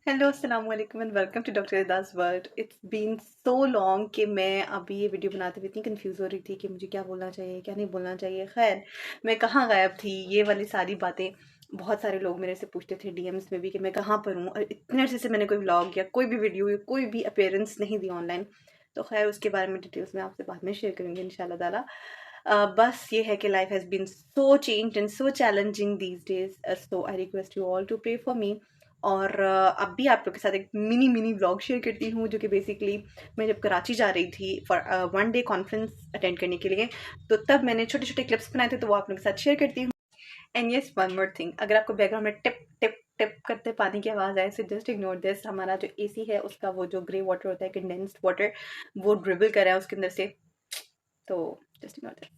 Hello अस्सलाम वालेकुम and welcome to doctor Idas world. It's been so long कि मैं अभी ये वीडियो बनाते हुए इतनी कंफ्यूज हो रही थी कि मुझे क्या बोलना चाहिए क्या नहीं बोलना चाहिए। खैर, मैं कहाँ गायब थी, ये वाली सारी बातें बहुत सारे लोग मेरे से पूछते थे डीएम्स में भी कि मैं कहाँ पर हूँ, और इतने अरसे से मैंने कोई व्लॉग या कोई भी वीडियो या कोई भी अपीयरेंस नहीं दी ऑनलाइन। तो खैर, उसके बारे में डिटेल्स में आपसे बाद में शेयर करूँगी इंशाल्लाह ताला। बस ये है कि life has been so changed and so challenging these days, so I request you all to pray for me. और अब भी आप लोग के साथ एक मिनी मिनी व्लॉग शेयर करती हूँ, जो कि बेसिकली मैं जब कराची जा रही थी for one day conference attend करने के लिए, तो तब मैंने छोटे छोटे क्लिप्स बनाए थे, तो वो आप लोगों के साथ शेयर करती हूँ। And yes, one more thing, अगर आपको बैकग्राउंड में टिप टिप टिप करते पानी की आवाज़ आए, सो जस्ट इग्नोर दिस। हमारा जो एसी है उसका वो जो ग्रे वाटर होता है, कंडेंस्ड वाटर, वो ड्रिबल कर रहा है उसके अंदर से, तो just ignore this.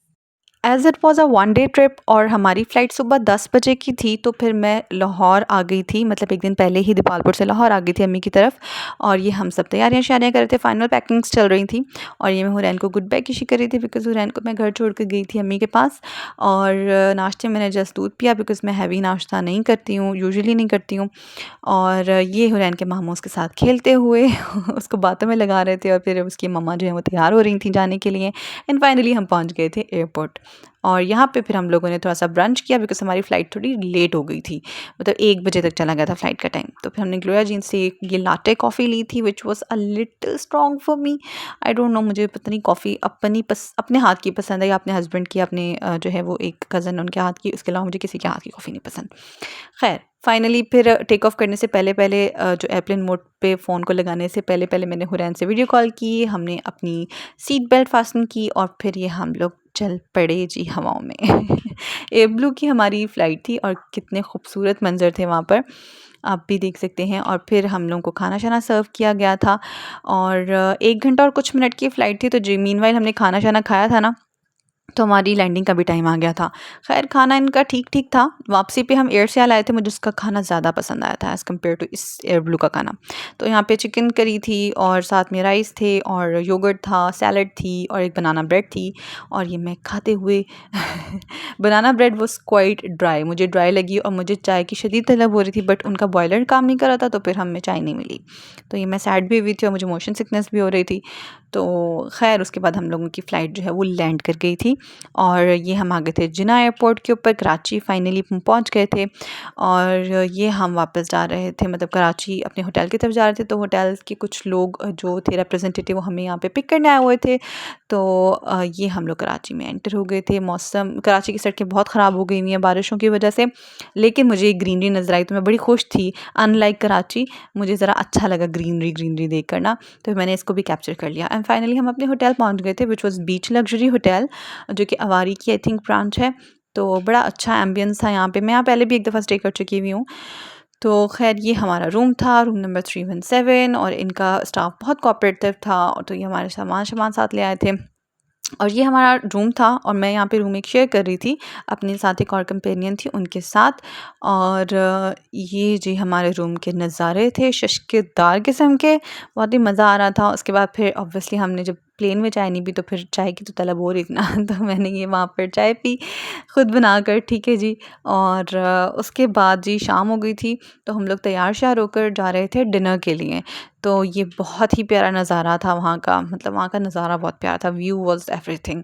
As it was a one day trip और हमारी फ़्लाइट सुबह 10 बजे की थी, तो फिर मैं लाहौर आ गई थी, मतलब एक दिन पहले ही दीपालपुर से लाहौर आ गई थी अम्मी की तरफ। और ये हम सब तैयारियां शारियाँ कर रहे थे, फाइनल पैकिंग्स चल रही थी। और ये मैं हुरैन को गुड बाय किशी कर रही थी, बिकॉज़ हुरैन को मैं घर छोड़ कर गई थी अम्मी के पास। और नाश्ते में मैंने जस्ट दूध पिया, बिकॉज़ मैं हैवी नाश्ता नहीं करती हूँ, यूजुअली नहीं करती हूँ। और ये हुरैन के मामू उसके साथ खेलते हुए उसको बातों में लगा रहे थे, और फिर उसकी मम्मा जो है वो तैयार हो रही थी जाने के लिए। एंड फाइनली हम पहुंच गए थे एयरपोर्ट। और यहाँ पे फिर हम लोगों ने थोड़ा सा ब्रंच किया, बिकॉज़ हमारी फ़्लाइट थोड़ी लेट हो गई थी, मतलब 1 बजे तक चला गया था फ़्लाइट का टाइम। तो फिर हमने ग्लोया जीन से ये लाटे कॉफ़ी ली थी, which was a little strong for me. I don't know, मुझे पता नहीं कॉफ़ी अपने हाथ की पसंद है या अपने हस्बैंड की, अपने जो है वो एक कज़न उनके हाथ की, उसके अलावा मुझे किसी के हाथ की कॉफ़ी नहीं पसंद। खैर, फाइनली फिर टेक ऑफ करने से पहले जो एयरप्लेन मोड पे फ़ोन को लगाने से पहले मैंने हुरैन से वीडियो कॉल की, हमने अपनी सीट बेल्ट फास्टन की, और फिर ये हम लोग चल पड़े जी हवाओं में। एयर ब्लू की हमारी फ़्लाइट थी, और कितने खूबसूरत मंज़र थे वहाँ पर, आप भी देख सकते हैं। और फिर हम लोगों को खाना शाना सर्व किया गया था। और 1 घंटा और कुछ मिनट की फ़्लाइट थी, तो जी मीनवाइल हमने खाना शाना खाया था ना, तो हमारी लैंडिंग का भी टाइम आ गया था। ख़ैर, खाना इनका ठीक-ठीक था। वापसी पे हम एयर से लाए थे, मुझे उसका खाना ज़्यादा पसंद आया था एज़ कम्पेयर टू इस एयर ब्लू का खाना। तो यहाँ पे चिकन करी थी, और साथ में राइस थे, और योगर्ट था, सैलड थी, और एक बनाना ब्रेड थी। और ये मैं खाते हुए बनाना ब्रेड वाज़ क्वाइट ड्राई, मुझे ड्राई लगी, और मुझे चाय की शदीद तलब हो रही थी, बट उनका बॉयलर काम नहीं कर रहा था, तो फिर हमें चाय नहीं मिली। तो ये मैं सैड भी हुई थी, और मुझे मोशन सिकनेस भी हो रही थी। तो खैर, उसके बाद हम लोगों की फ़्लाइट जो है वो लैंड कर गई थी। और ये हम आ गए थे जिना एयरपोर्ट के ऊपर, कराची फाइनली हम पहुंच गए थे। और ये हम वापस जा रहे थे, मतलब कराची अपने होटल की तरफ जा रहे थे। तो होटल के कुछ लोग जो थे रिप्रेजेंटेटिव, वो हमें यहाँ पे पिक करने आए हुए थे। तो ये हम लोग कराची में एंटर हो गए थे। मौसम, कराची की सड़कें बहुत ख़राब हो गई हुई हैं बारिशों की वजह से, लेकिन मुझे ग्रीनरी नज़र आई, तो मैं बड़ी खुश थी। अनलाइक कराची, मुझे ज़रा अच्छा लगा ग्रीनरी ग्रीनरी देख कर ना, तो मैंने इसको भी कैप्चर कर लिया। एंड फाइनली हम अपने होटल पहुँच गए थे, which was beach luxury hotel, जो कि अवारी की आई थिंक ब्रांच है। तो बड़ा अच्छा एम्बियंस था यहाँ पे, मैं यहाँ पहले भी एक दफ़ा स्टे कर चुकी हुई हूँ। तो खैर, ये हमारा रूम था, रूम नंबर 317, और इनका स्टाफ बहुत कोऑपरेटिव था। तो ये हमारे सामान साथ ले आए थे, और ये हमारा रूम था। और मैं यहाँ पे रूम एक शेयर कर रही थी, अपने साथ एक और कंपेनियन थी उनके साथ। और ये जी हमारे रूम के नज़ारे थे, शश्केदार किस्म के, बहुत ही मज़ा आ रहा था। उसके बाद फिर ऑब्वियसली हमने जब प्लेन में चाय नहीं पी, तो फिर चाय की तो तलब हो रही थी ना, तो मैंने ये वहाँ पर चाय पी खुद बनाकर, ठीक है जी। और उसके बाद जी शाम हो गई थी, तो हम लोग तैयार श्यार होकर जा रहे थे डिनर के लिए। तो ये बहुत ही प्यारा नज़ारा था वहाँ का, मतलब वहाँ का नज़ारा बहुत प्यारा था, व्यू वाज़ एवरीथिंग,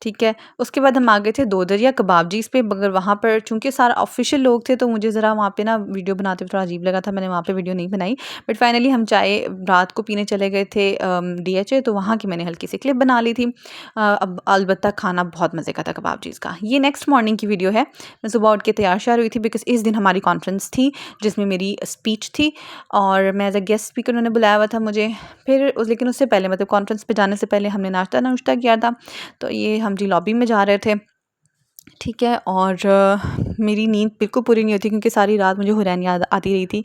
ठीक है। उसके बाद हम आ गए थे दो दरिया कबाबजीज़ पे, मगर वहाँ पर चूँकि सारा ऑफिशियल लोग थे, तो मुझे ज़रा वहाँ पे ना वीडियो बनाते हुए थोड़ा अजीब लगा था, मैंने वहाँ पे वीडियो नहीं बनाई। बट फाइनली हम चाय रात को पीने चले गए थे डीएचए, तो वहाँ की मैंने हल्की सी क्लिप बना ली थी। अब अलबत्ता खाना बहुत मज़े का था कबाबजीज़ का। ये नेक्स्ट मॉर्निंग की वीडियो है, मैं सुबह उठ के तैयार श्यार हुई थी, बिकॉज़ इस दिन हमारी कॉन्फ्रेंस थी जिसमें मेरी स्पीच थी, और मैं एज़ अ गेस्ट स्पीकर उन्होंने बुलाया हुआ था मुझे। फिर लेकिन उससे पहले, मतलब कॉन्फ्रेंस पे जाने से पहले, हमने नाश्ता नुश्ता किया था। तो ये हम जी लॉबी में जा रहे थे, ठीक है। और मेरी नींद बिल्कुल पूरी नहीं होती, क्योंकि सारी रात मुझे हुरैन याद आती रही थी।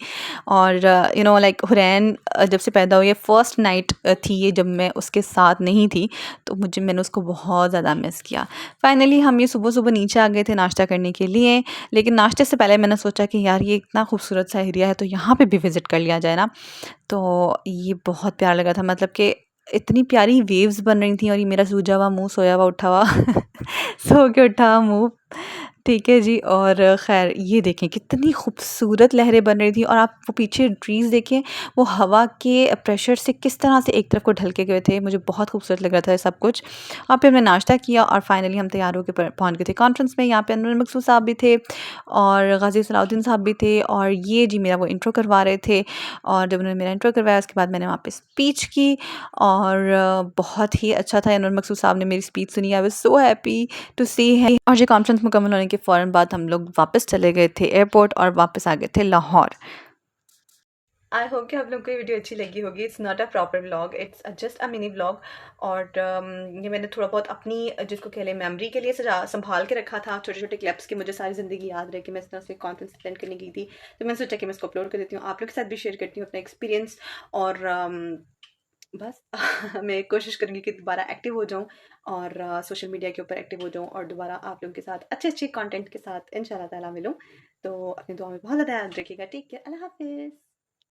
और यू नो लाइक हुरैन जब से पैदा हुई है, फर्स्ट नाइट थी ये जब मैं उसके साथ नहीं थी, तो मैंने उसको बहुत ज़्यादा मिस किया। फाइनली हम ये सुबह सुबह नीचे आ गए थे नाश्ता करने के लिए, लेकिन नाश्ते से पहले मैंने सोचा कि यार ये इतना खूबसूरत सा एरिया है, तो यहाँ पे भी विज़िट कर लिया जाए ना। तो ये बहुत प्यारा लगा था, मतलब कि इतनी प्यारी वेव्स बन रही थी, और ये मेरा सूजा हुआ मुँह, सोया हुआ उठा हुआ सो के उठा हुआ मुँह, ठीक है जी। और ख़ैर ये देखें कितनी खूबसूरत लहरें बन रही थी और आप वो पीछे ट्रीज़ देखें, वो हवा के प्रेशर से किस तरह से एक तरफ को ढल के गए थे। मुझे बहुत खूबसूरत लग रहा था ये सब कुछ। और फिर हमने नाश्ता किया और फाइनली हम तैयार होके पहुँच गए थे कॉन्फ्रेंस में। यहाँ पे अनवर मकसूद साहब भी थे और गाज़ी सलाउद्दीन साहब भी थे और ये जी मेरा वो इंट्रो करवा रहे थे। और जब उन्होंने मेरा इंट्रो करवाया उसके बाद मैंने वहाँ पे स्पीच की और बहुत ही अच्छा था। अनवर मकसूद साहब ने मेरी स्पीच सुनी। I was so happy to see है। और ये कॉन्फ्रेंस मुकम्मल होने के फ़ौरन बाद हम लोग वापस चले गए थे एयरपोर्ट और वापस आ गए थे लाहौर। आई होप कि आप लोगों को ये वीडियो अच्छी लगी होगी। It's not a proper vlog, it's just a mini vlog. और ये मैंने थोड़ा बहुत अपनी जिसको कह लें मेमोरी के लिए संभाल के रखा था, छोटे छोटे क्लिप्स की मुझे सारी ज़िंदगी याद रहे कि मैं इस तरह से कॉन्फ्रेंस अटेंड करने गई थी। तो मैंने सोचा कि मैं इसको अपलोड कर देती हूँ, आप लोग के साथ भी शेयर करती हूँ अपना एक्सपीरियंस। और बस मैं कोशिश करूँगी कि दोबारा एक्टिव हो जाऊँ और सोशल मीडिया के ऊपर एक्टिव हो जाऊँ और दोबारा आप लोगों के साथ अच्छे अच्छे कंटेंट के साथ इंशाल्लाह ताला मिलूँ। तो अपनी दुआ में बहुत ज़्यादा याद रखिएगा। टेक केयर, अल्लाह हाफिज़।